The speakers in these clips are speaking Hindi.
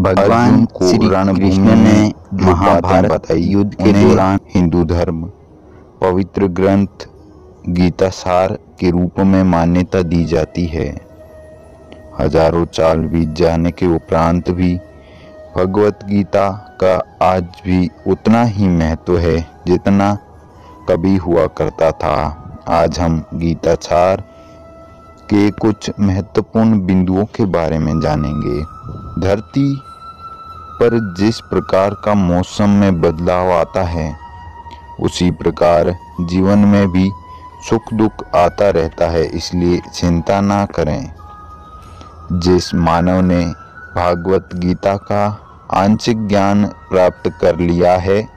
भगवान को श्री रणभूमि कृष्ण ने जो बातें महाभारत बताई युद्ध के उन्हें दौरान हिंदू धर्म पवित्र ग्रंथ गीता सार के रूप में मान्यता दी जाती है। हजारों साल बीत जाने के उपरांत भी भगवत गीता का आज भी उतना ही महत्व है जितना कभी हुआ करता था। आज हम गीता सार के कुछ महत्वपूर्ण बिंदुओं के बारे में जानेंगे। धरती पर जिस प्रकार का मौसम में बदलाव आता है, उसी प्रकार जीवन में भी सुख दुख आता रहता है, इसलिए चिंता ना करें। जिस मानव ने भागवत गीता का आंशिक ज्ञान प्राप्त कर लिया है,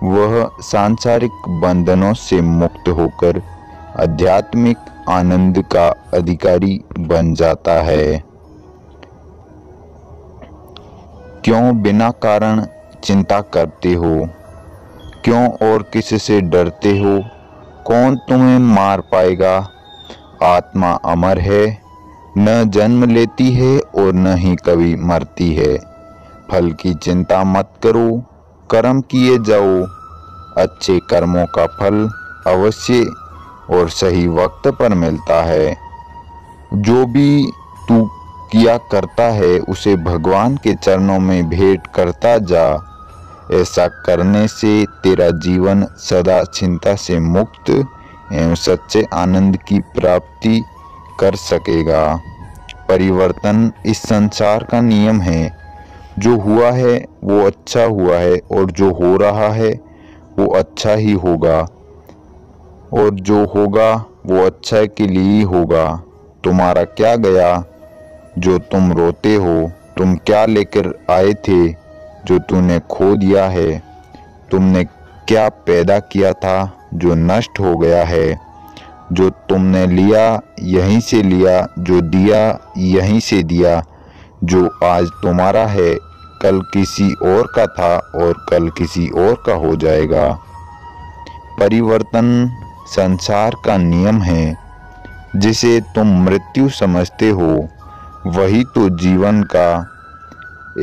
वह सांसारिक बंधनों से मुक्त होकर आध्यात्मिक आनंद का अधिकारी बन जाता है। क्यों बिना कारण चिंता करते हो? क्यों और किससे डरते हो? कौन तुम्हें मार पाएगा? आत्मा अमर है, न जन्म लेती है और न ही कभी मरती है। फल की चिंता मत करो, कर्म किए जाओ। अच्छे कर्मों का फल अवश्य और सही वक्त पर मिलता है। जो भी तू किया करता है उसे भगवान के चरणों में भेंट करता जा। ऐसा करने से तेरा जीवन सदा चिंता से मुक्त एवं सच्चे आनंद की प्राप्ति कर सकेगा। परिवर्तन इस संसार का नियम है। जो हुआ है वो अच्छा हुआ है और जो हो रहा है वो अच्छा ही होगा और जो होगा वो अच्छा के लिए ही होगा। तुम्हारा क्या गया जो तुम रोते हो? तुम क्या लेकर आए थे जो तूने खो दिया है? तुमने क्या पैदा किया था जो नष्ट हो गया है? जो तुमने लिया यहीं से लिया, जो दिया यहीं से दिया। जो आज तुम्हारा है कल किसी और का था और कल किसी और का हो जाएगा। परिवर्तन संसार का नियम है। जिसे तुम मृत्यु समझते हो वही तो जीवन का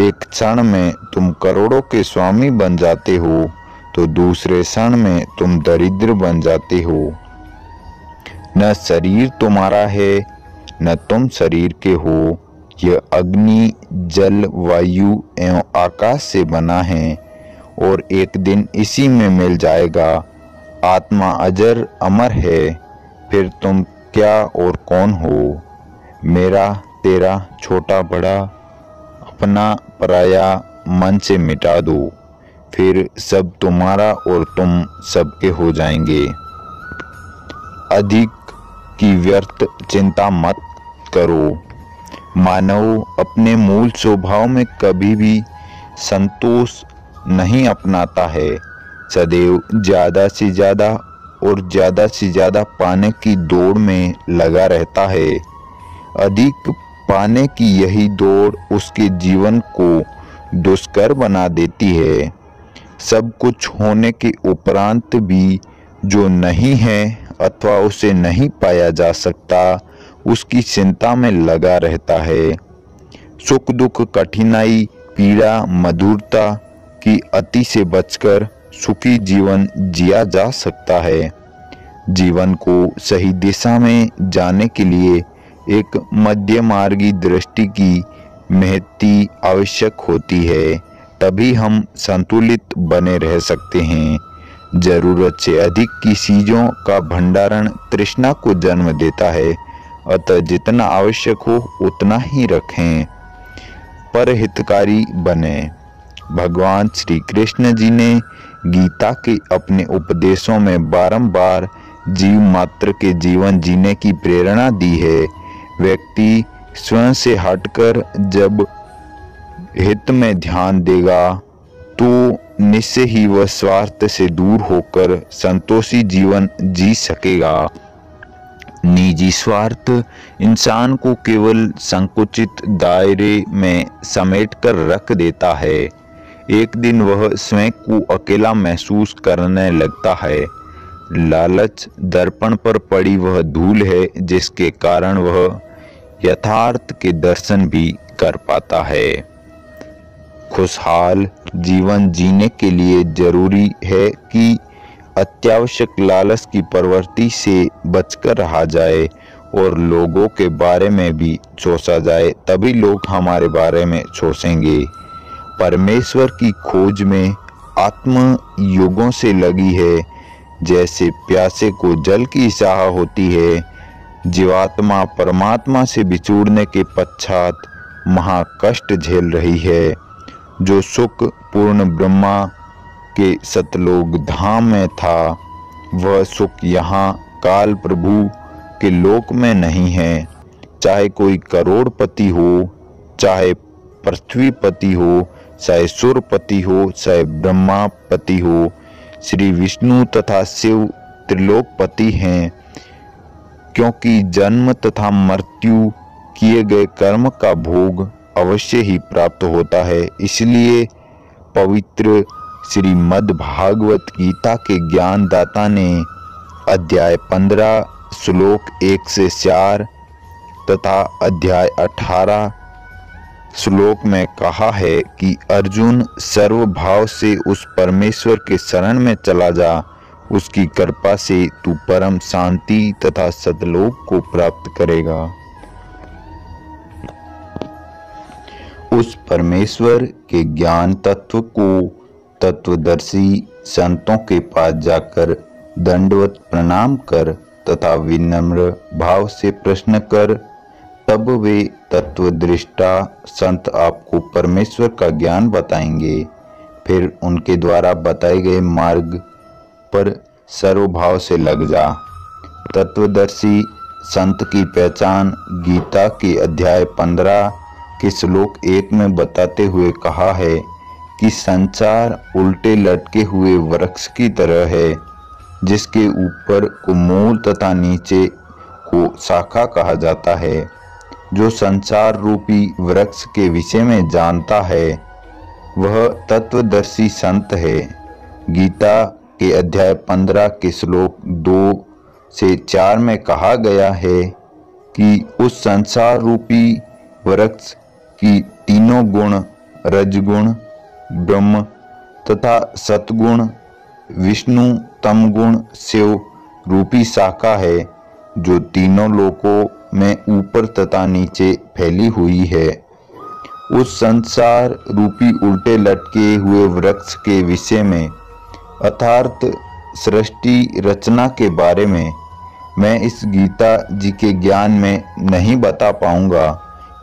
एक क्षण में तुम करोड़ों के स्वामी बन जाते हो, तो दूसरे क्षण में तुम दरिद्र बन जाते हो। न शरीर तुम्हारा है न तुम शरीर के हो। यह अग्नि, जल, वायु एवं आकाश से बना है और एक दिन इसी में मिल जाएगा। आत्मा अजर अमर है। फिर तुम क्या और कौन हो? मेरा, तेरा, छोटा बड़ा, अपना पराया मन से मिटा दो, फिर सब तुम्हारा और तुम सबके हो जाएंगे। अधिक की व्यर्थ चिंता मत करो। मानव अपने मूल स्वभाव में कभी भी संतोष नहीं अपनाता है। सदैव ज्यादा से ज्यादा और ज्यादा से ज्यादा पाने की दौड़ में लगा रहता है। अधिक पाने की यही दौड़ उसके जीवन को दुष्कर बना देती है। सब कुछ होने के उपरांत भी जो नहीं है अथवा उसे नहीं पाया जा सकता, उसकी चिंता में लगा रहता है। सुख दुख, कठिनाई, पीड़ा, मधुरता की अति से बचकर सुखी जीवन जिया जा सकता है। जीवन को सही दिशा में जाने के लिए एक मध्य मार्गी दृष्टि की महती आवश्यक होती है, तभी हम संतुलित बने रह सकते हैं। जरूरत से अधिक की चीजों का भंडारण तृष्णा को जन्म देता है, अतः जितना आवश्यक हो उतना ही रखें। पर हितकारी बने। भगवान श्री कृष्ण जी ने गीता के अपने उपदेशों में बारंबार जीव मात्र के जीवन जीने की प्रेरणा दी है। व्यक्ति स्वयं से हटकर जब हित में ध्यान देगा तो निश्चय ही वह स्वार्थ से दूर होकर संतोषी जीवन जी सकेगा। निजी स्वार्थ इंसान को केवल संकुचित दायरे में समेटकर रख देता है। एक दिन वह स्वयं को अकेला महसूस करने लगता है। लालच दर्पण पर पड़ी वह धूल है जिसके कारण वह यथार्थ के दर्शन भी कर पाता है। खुशहाल जीवन जीने के लिए जरूरी है कि अत्यावश्यक लालच की प्रवृत्ति से बचकर रहा जाए और लोगों के बारे में भी सोचा जाए, तभी लोग हमारे बारे में सोचेंगे। परमेश्वर की खोज में आत्म युगों से लगी है। जैसे प्यासे को जल की चाह होती है, जीवात्मा परमात्मा से बिछुड़ने के पश्चात महाकष्ट झेल रही है। जो सुख पूर्ण ब्रह्मा के सतलोक धाम में था, वह सुख यहाँ काल प्रभु के लोक में नहीं है। चाहे कोई करोड़पति हो, चाहे पृथ्वीपति हो, चाहे सुरपति हो, चाहे ब्रह्मापति हो, श्री विष्णु तथा शिव त्रिलोकपति हैं, क्योंकि जन्म तथा मृत्यु किए गए कर्म का भोग अवश्य ही प्राप्त होता है। इसलिए पवित्र श्रीमद् भागवत गीता के ज्ञानदाता ने अध्याय 15 श्लोक 1 से 4 तथा अध्याय 18 श्लोक में कहा है कि अर्जुन सर्वभाव से उस परमेश्वर के शरण में चला जा, उसकी कृपा से तू परम शांति तथा सतलोक को प्राप्त करेगा। उस परमेश्वर के ज्ञान तत्व को तत्वदर्शी संतों के पास जाकर दंडवत प्रणाम कर तथा विनम्र भाव से प्रश्न कर, तब वे तत्वदृष्टा संत आपको परमेश्वर का ज्ञान बताएंगे। फिर उनके द्वारा बताए गए मार्ग पर सर्वभाव से लग जा। तत्वदर्शी संत की पहचान गीता के अध्याय 15 के श्लोक 1 में बताते हुए कहा है कि संसार उल्टे लटके हुए वृक्ष की तरह है, जिसके ऊपर को मूल तथा नीचे को शाखा कहा जाता है। जो संसार रूपी वृक्ष के विषय में जानता है, वह तत्वदर्शी संत है। गीता के अध्याय 15 के श्लोक 2 से 4 में कहा गया है कि उस संसार रूपी वृक्ष की तीनों गुण, रजगुण, ब्रह्म तथा सतगुण, विष्णु तमगुण, शिव रूपी शाखा है, जो तीनों लोकों में ऊपर तथा नीचे फैली हुई है। उस संसार रूपी उल्टे लटके हुए वृक्ष के विषय में अर्थात सृष्टि रचना के बारे में मैं इस गीता जी के ज्ञान में नहीं बता पाऊंगा।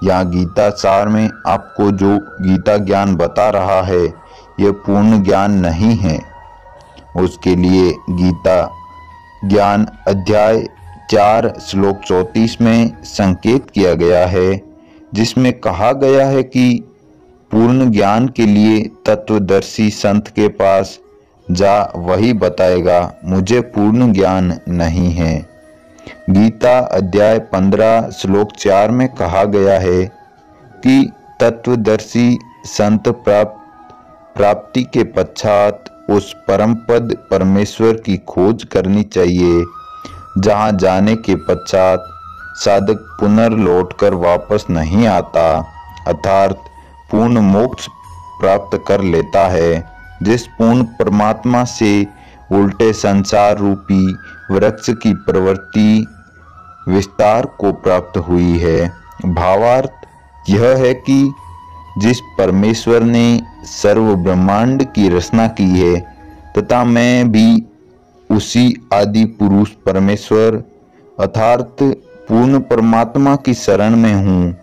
यहाँ गीता सार में आपको जो गीता ज्ञान बता रहा है, यह पूर्ण ज्ञान नहीं है। उसके लिए गीता ज्ञान अध्याय 4 श्लोक 34 में संकेत किया गया है, जिसमें कहा गया है कि पूर्ण ज्ञान के लिए तत्वदर्शी संत के पास जा, वही बताएगा। मुझे पूर्ण ज्ञान नहीं है। गीता अध्याय 15 श्लोक 4 में कहा गया है कि तत्वदर्शी संत प्राप्ति के पश्चात उस परम पद परमेश्वर की खोज करनी चाहिए, जहां जाने के पश्चात साधक पुनर्लौटकर वापस नहीं आता, अर्थात पूर्ण मोक्ष प्राप्त कर लेता है। जिस पूर्ण परमात्मा से उल्टे संसार रूपी वृक्ष की प्रवृत्ति विस्तार को प्राप्त हुई है। भावार्थ यह है कि जिस परमेश्वर ने सर्व ब्रह्मांड की रचना की है तथा मैं भी उसी आदि पुरुष परमेश्वर अर्थात पूर्ण परमात्मा की शरण में हूँ,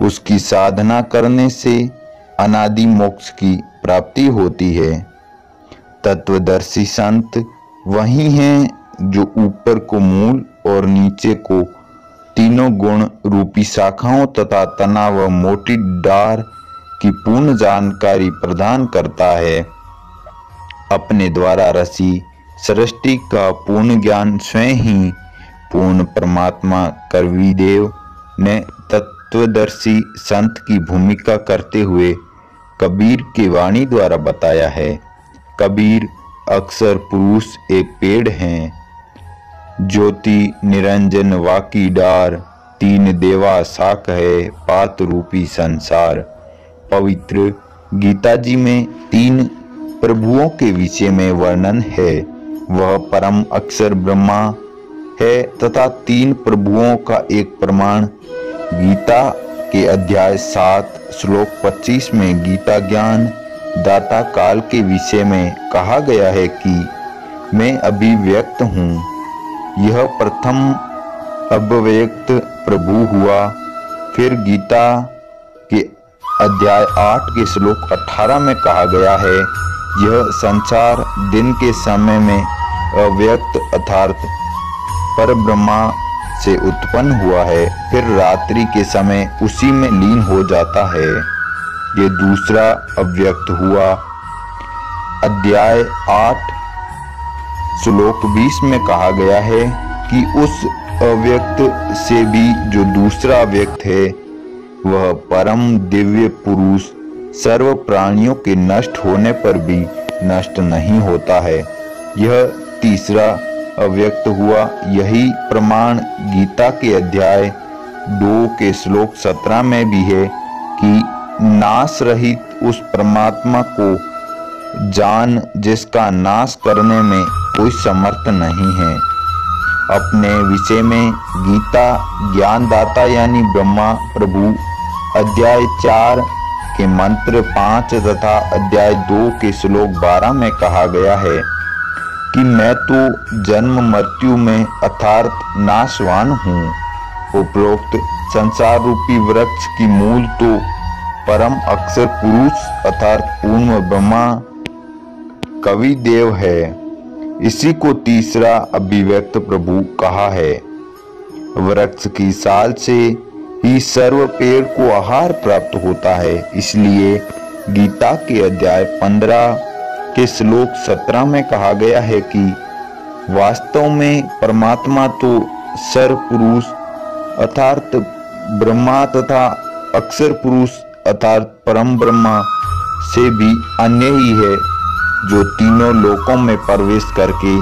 उसकी साधना करने से अनादि मोक्ष की प्राप्ति होती है। तत्वदर्शी संत वही हैं जो ऊपर को मूल और नीचे को तीनों गुण रूपी शाखाओं तथा तना व मोटी डार की पूर्ण जानकारी प्रदान करता है। अपने द्वारा रची सृष्टि का पूर्ण ज्ञान स्वयं ही पूर्ण परमात्मा कविदेव ने तत्वदर्शी संत की भूमिका करते हुए कबीर की वाणी द्वारा बताया है। कबीर अक्सर पुरुष एक पेड़ हैं, ज्योति निरंजन वाकी डार, तीन देवा साक है पात रूपी संसार। पवित्र गीता जी में 3 प्रभुओं के विषय में वर्णन है। वह परम अक्षर ब्रह्मा है तथा 3 प्रभुओं का एक प्रमाण गीता के अध्याय 7 श्लोक 25 में गीता ज्ञान दाता काल के विषय में कहा गया है कि मैं अभिव्यक्त हूँ। यह प्रथम अव्यक्त प्रभु हुआ। फिर गीता के अध्याय 8 के श्लोक 18 में कहा गया है, यह संसार दिन के समय में अव्यक्त अर्थात परब्रह्मा से उत्पन्न हुआ है, फिर रात्रि के समय उसी में लीन हो जाता है। ये दूसरा अव्यक्त हुआ। अध्याय 8 श्लोक 20 में कहा गया है कि उस अव्यक्त से भी जो दूसरा अव्यक्त है वह परम दिव्य पुरुष सर्व प्राणियों के नष्ट होने पर भी नष्ट नहीं होता है। यह तीसरा अव्यक्त हुआ। यही प्रमाण गीता के अध्याय 2 के श्लोक 17 में भी है कि नाश रहित उस परमात्मा को जान जिसका नाश करने में कोई समर्थ नहीं है। अपने विषय में गीता ज्ञानदाता यानी ब्रह्मा प्रभु अध्याय 4 के मंत्र 5 तथा अध्याय 2 के श्लोक 12 में कहा गया है कि मैं तो जन्म मृत्यु में अर्थात नाशवान हूँ। उपरोक्त संसार रूपी वृक्ष की मूल तो परम अक्षर पुरुष अर्थात पूर्ण ब्रह्मा कवि देव है। इसी को तीसरा अभिव्यक्त प्रभु कहा है। वृक्ष की साल से ही सर्व पेड़ को आहार प्राप्त होता है। इसलिए गीता के अध्याय 15 के श्लोक 17 में कहा गया है कि वास्तव में परमात्मा तो सर्व पुरुष अर्थात ब्रह्मा तथा अक्षर पुरुष अर्थात परम ब्रह्मा से भी अन्य ही है, जो तीनों लोकों में प्रवेश करके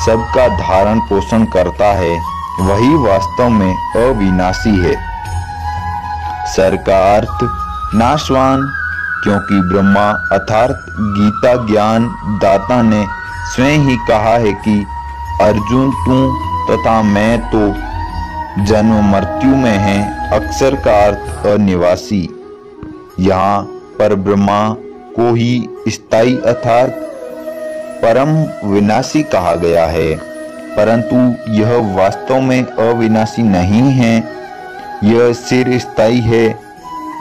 सबका धारण पोषण करता है। वही वास्तव में अविनाशी है। सर का अर्थ नाशवान, क्योंकि ब्रह्मा अर्थात गीता ज्ञान दाता ने स्वयं ही कहा है कि अर्जुन तू तथा मैं तो जन्म मृत्यु में है। अक्षर का अर्थ अनिवासी। यहाँ पर ब्रह्मा को ही स्थायी अर्थात परम विनाशी कहा गया है, परंतु यह वास्तव में अविनाशी नहीं है। यह सिर स्थायी है।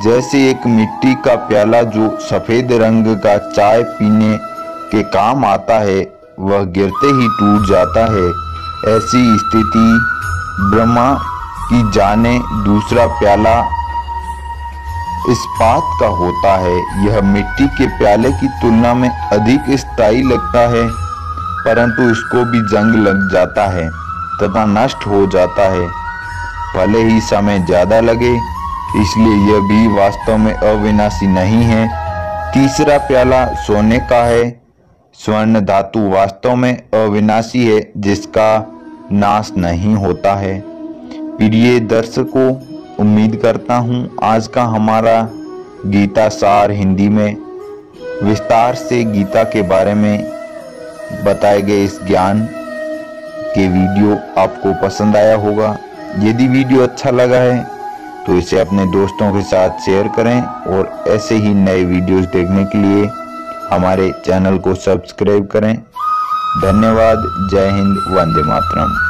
जैसे एक मिट्टी का प्याला जो सफेद रंग का चाय पीने के काम आता है वह गिरते ही टूट जाता है, ऐसी स्थिति ब्रह्मा की जाने दूसरा प्याला इस्पात का होता है। यह मिट्टी के प्याले की तुलना में अधिक स्थायी लगता है, परंतु इसको भी जंग लग जाता है तथा नष्ट हो जाता है, भले ही समय ज्यादा लगे। इसलिए यह भी वास्तव में अविनाशी नहीं है। तीसरा प्याला सोने का है। स्वर्ण धातु वास्तव में अविनाशी है, जिसका नाश नहीं होता है। प्रिय दर्शकों, उम्मीद करता हूँ आज का हमारा गीता सार हिंदी में विस्तार से गीता के बारे में बताए गए इस ज्ञान के वीडियो आपको पसंद आया होगा। यदि वीडियो अच्छा लगा है तो इसे अपने दोस्तों के साथ शेयर करें और ऐसे ही नए वीडियोस देखने के लिए हमारे चैनल को सब्सक्राइब करें। धन्यवाद। जय हिंद। वंदे मातरम।